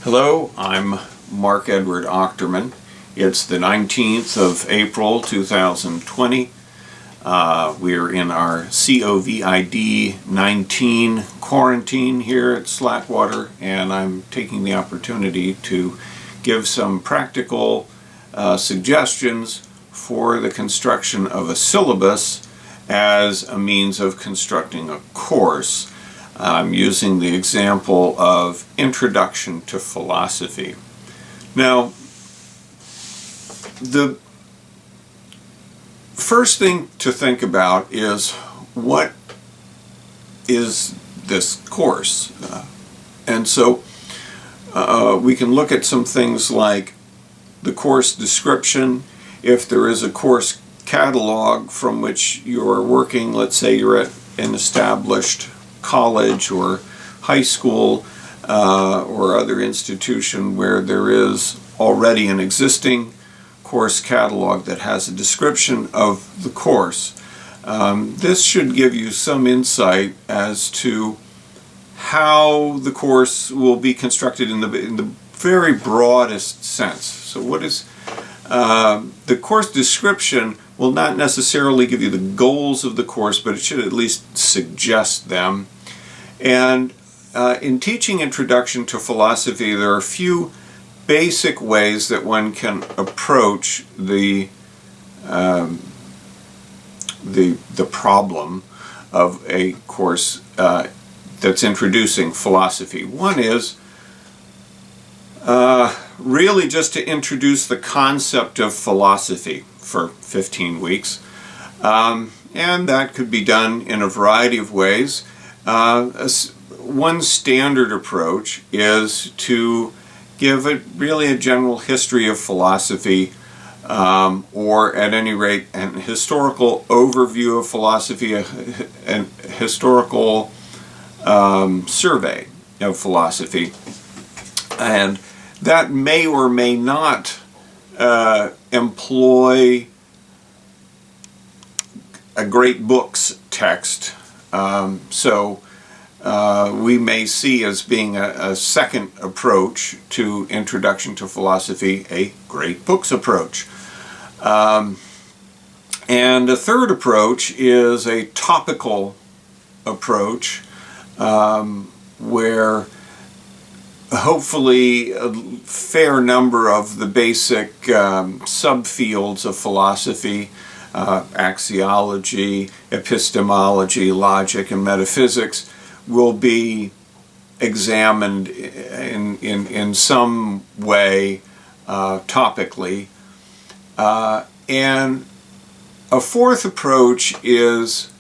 Hello, I'm Mark Edward Ochterman. It's the 19th of April 2020. We're in our COVID-19 quarantine here at Slackwater, and I'm taking the opportunity to give some practical suggestions for the construction of a syllabus as a means of constructing a course. I'm using the example of Introduction to Philosophy. Now, the first thing to think about is, what is this course? And so we can look at some things like the course description. If there is a course catalog from which you're working, let's say you're at an established college or high school or other institution where there is already an existing course catalog that has a description of the course. This should give you some insight as to how the course will be constructed in the very broadest sense. So what is the course description will not necessarily give you the goals of the course, but it should at least suggest them. And in teaching Introduction to Philosophy, there are a few basic ways that one can approach the problem of a course that's introducing philosophy. One is really just to introduce the concept of philosophy for 15 weeks. And that could be done in a variety of ways. One standard approach is to give really a general history of philosophy, or at any rate an historical overview of philosophy, a historical survey of philosophy. And that may or may not employ a great books text. So we may see as being a second approach to Introduction to Philosophy a great books approach. And a third approach is a topical approach, where hopefully a fair number of the basic subfields of philosophy, axiology, epistemology, logic, and metaphysics, will be examined in some way topically. And a fourth approach is,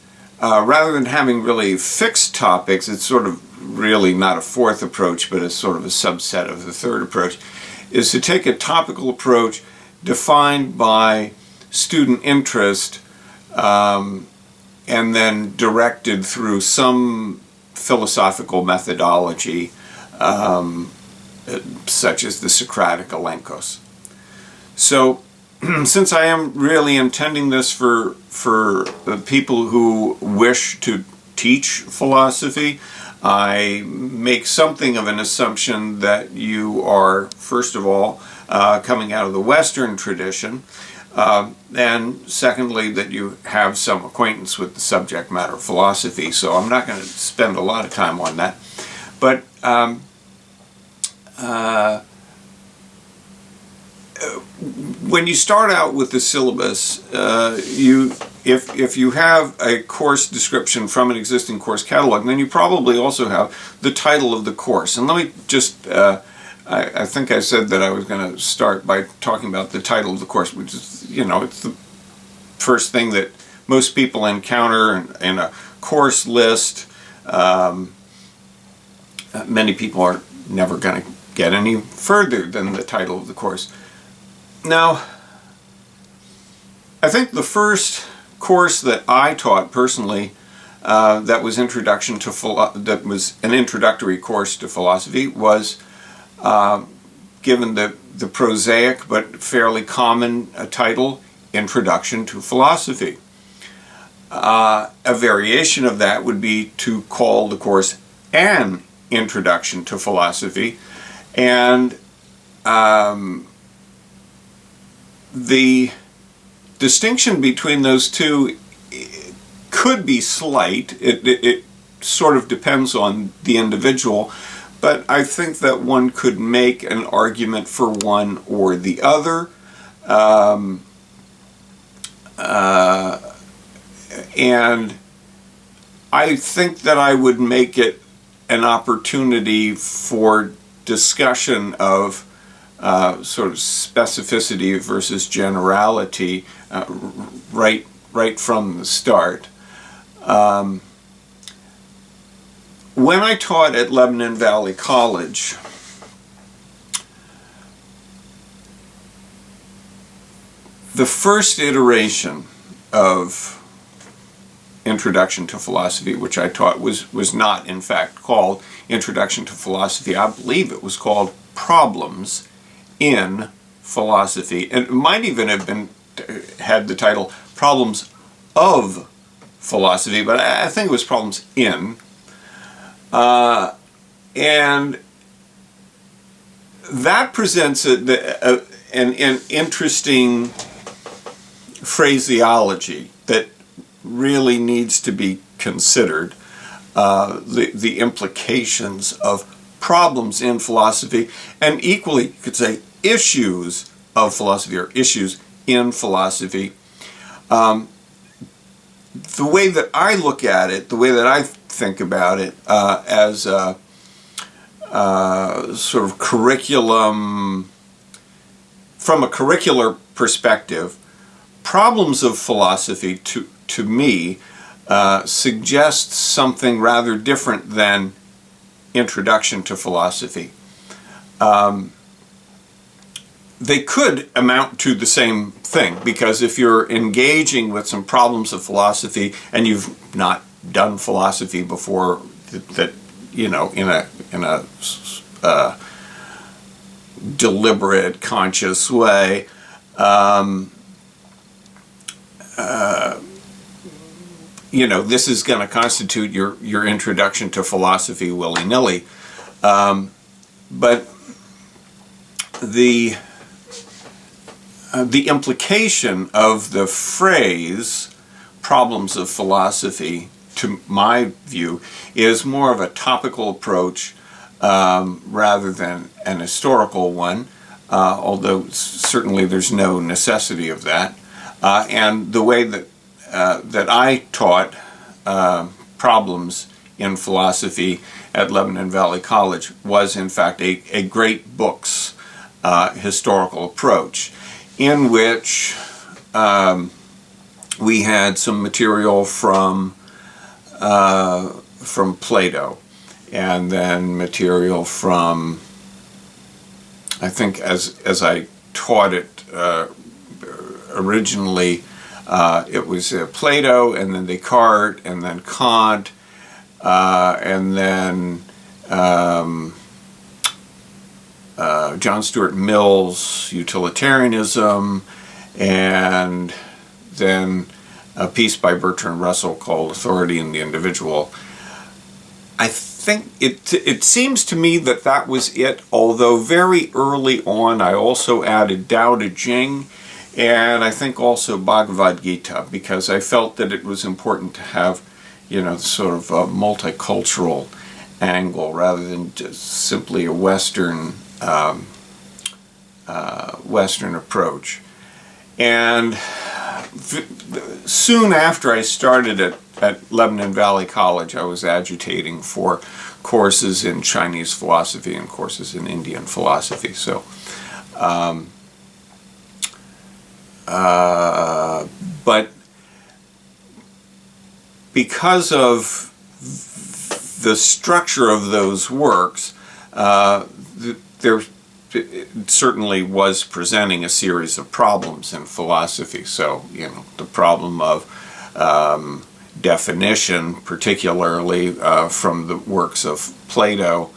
rather than having really fixed topics, it's sort of really not a fourth approach, but it's sort of a subset of the third approach, is to take a topical approach defined by student interest, and then directed through some philosophical methodology, such as the Socratic elenkos. So since I am really intending this for people who wish to teach philosophy, I make something of an assumption that you are, first of all, coming out of the Western tradition, and secondly, that you have some acquaintance with the subject matter of philosophy. So I'm not going to spend a lot of time on that. But when you start out with the syllabus, if you have a course description from an existing course catalog, then you probably also have the title of the course. And let me just, I think I said that I was going to start by talking about the title of the course, which is, it's the first thing that most people encounter in a course list. Many people are never going to get any further than the title of the course. Now, I think the first course that I taught personally that was an introductory course to philosophy was given the prosaic but fairly common title, Introduction to Philosophy. A variation of that would be to call the course An Introduction to Philosophy, And the distinction between those two could be slight. It sort of depends on the individual, but I think that one could make an argument for one or the other. And I think that I would make it an opportunity for discussion of sort of specificity versus generality right from the start. When I taught at Lebanon Valley College, the first iteration of Introduction to Philosophy, which I taught, was not in fact called Introduction to Philosophy. I believe it was called Problems in Philosophy, and it might even have had the title Problems of Philosophy, but I think it was Problems in. And that presents an interesting phraseology that really needs to be considered. The implications of problems in philosophy, and equally you could say issues of philosophy or issues in philosophy. The way that I look at it, the way that I think about it as a sort of curriculum, from a curricular perspective, problems of philosophy to me suggests something rather different than Introduction to Philosophy. They could amount to the same thing, because if you're engaging with some problems of philosophy and you've not done philosophy before, that you know, in a deliberate, conscious way, you know, this is going to constitute your introduction to philosophy willy-nilly. But the implication of the phrase problems of philosophy, to my view, is more of a topical approach rather than an historical one, although certainly there's no necessity of that. And the way that I taught problems in philosophy at Lebanon Valley College was in fact a great books historical approach, in which we had some material from Plato, and then material from, I think as I taught it originally, it was Plato, and then Descartes, and then Kant, and then John Stuart Mill's utilitarianism, and then a piece by Bertrand Russell called Authority in the Individual. I think it seems to me that that was it, although very early on I also added Tao Te Ching, and I think also Bhagavad Gita, because I felt that it was important to have, you know, sort of a multicultural angle rather than just simply a Western approach. And soon after I started at Lebanon Valley College, I was agitating for courses in Chinese philosophy and courses in Indian philosophy. So, but because of the structure of those works, it certainly was presenting a series of problems in philosophy. So, you know, the problem of definition, particularly from the works of Plato,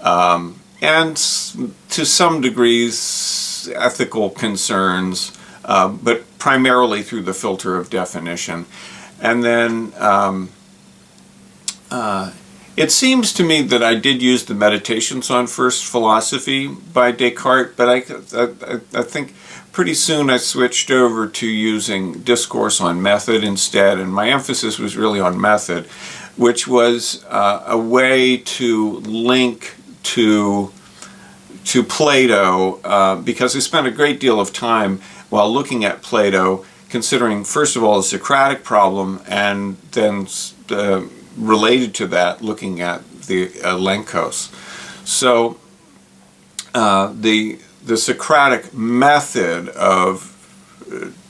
and to some degrees ethical concerns, but primarily through the filter of definition. And then It seems to me that I did use the Meditations on First Philosophy by Descartes, but I think pretty soon I switched over to using Discourse on Method instead, and my emphasis was really on method, which was a way to link to Plato, because I spent a great deal of time while looking at Plato considering, first of all, the Socratic problem, and then related to that, looking at the Lenkos. So the Socratic method of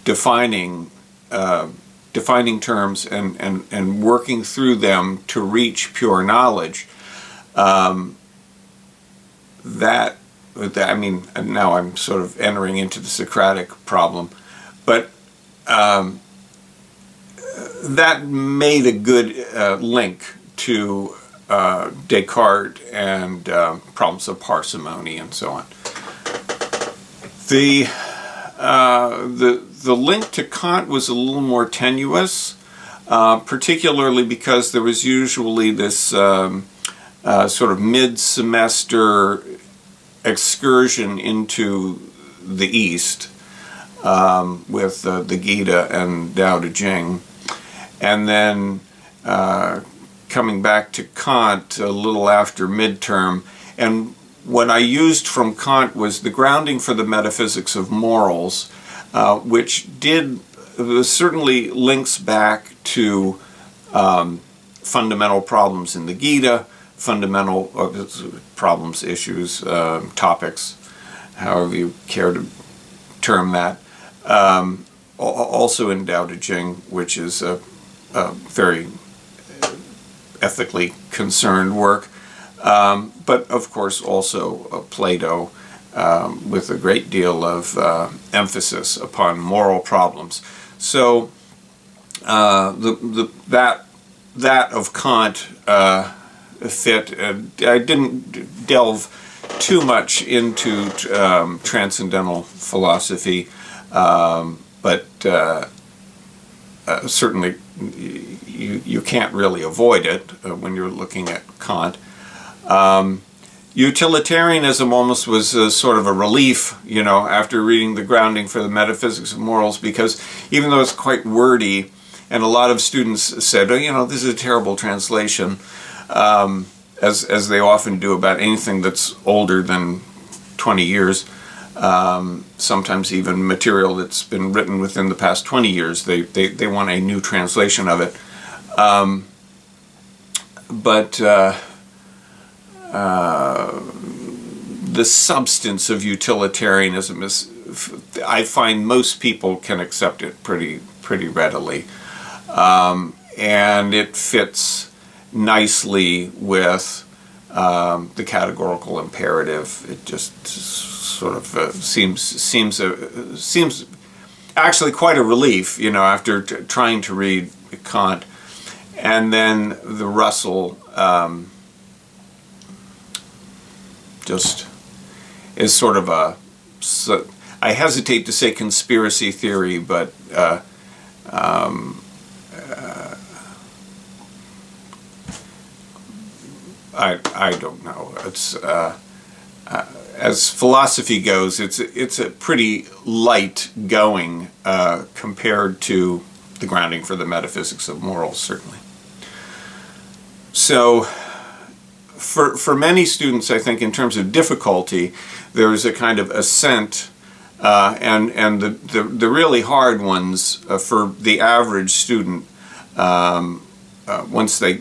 defining terms and working through them to reach pure knowledge, I mean, now I'm sort of entering into the Socratic problem, but that made a good link to Descartes and problems of parsimony and so on. The link to Kant was a little more tenuous, particularly because there was usually this sort of mid-semester excursion into the East with the Gita and Tao Te Ching, and then coming back to Kant a little after midterm. And what I used from Kant was the grounding for the metaphysics of morals, which certainly links back to fundamental problems in the Gita, fundamental problems, issues, topics, however you care to term that. Also in Tao Te Ching, which is a very ethically concerned work, but of course also Plato, with a great deal of emphasis upon moral problems. So that of Kant fit. I didn't delve too much into transcendental philosophy, but certainly you can't really avoid it when you're looking at Kant. Utilitarianism almost was sort of a relief, after reading the grounding for the metaphysics of morals, because even though it's quite wordy, and a lot of students said, oh, this is a terrible translation, as they often do about anything that's older than 20 years, sometimes even material that's been written within the past 20 years. They want a new translation of it. But the substance of utilitarianism is, I find most people can accept it pretty readily. And it fits nicely with the categorical imperative. It just sort of seems actually quite a relief, after trying to read Kant. And then the Russell just is sort of I hesitate to say conspiracy theory, but I don't know. It's as philosophy goes, it's a pretty light going compared to the grounding for the metaphysics of morals, certainly. So for many students, I think in terms of difficulty, there is a kind of ascent, and the really hard ones for the average student, once they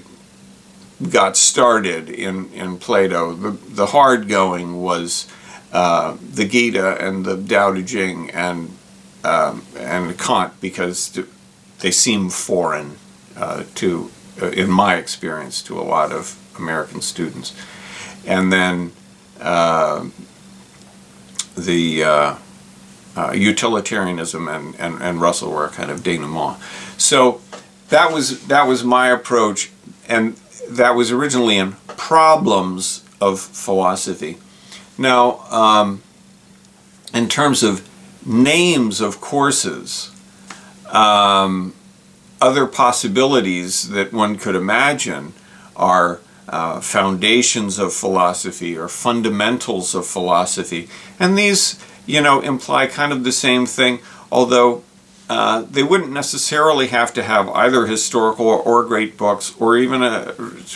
got started in Plato, the hard going was the Gita and the Tao Te Ching and Kant, because they seem foreign to, in my experience, to a lot of American students. And then the utilitarianism and Russell were a kind of denouement. So that was my approach, and that was originally in Problems of Philosophy. Now, in terms of names of courses, other possibilities that one could imagine are foundations of philosophy or fundamentals of philosophy. And these, you know, imply kind of the same thing, although they wouldn't necessarily have to have either historical or great books or even a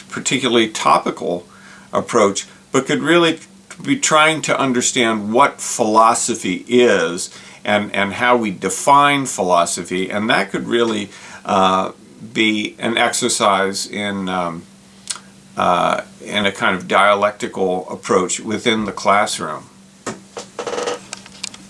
particularly topical approach, but could really be trying to understand what philosophy is and how we define philosophy, and that could really be an exercise in a kind of dialectical approach within the classroom.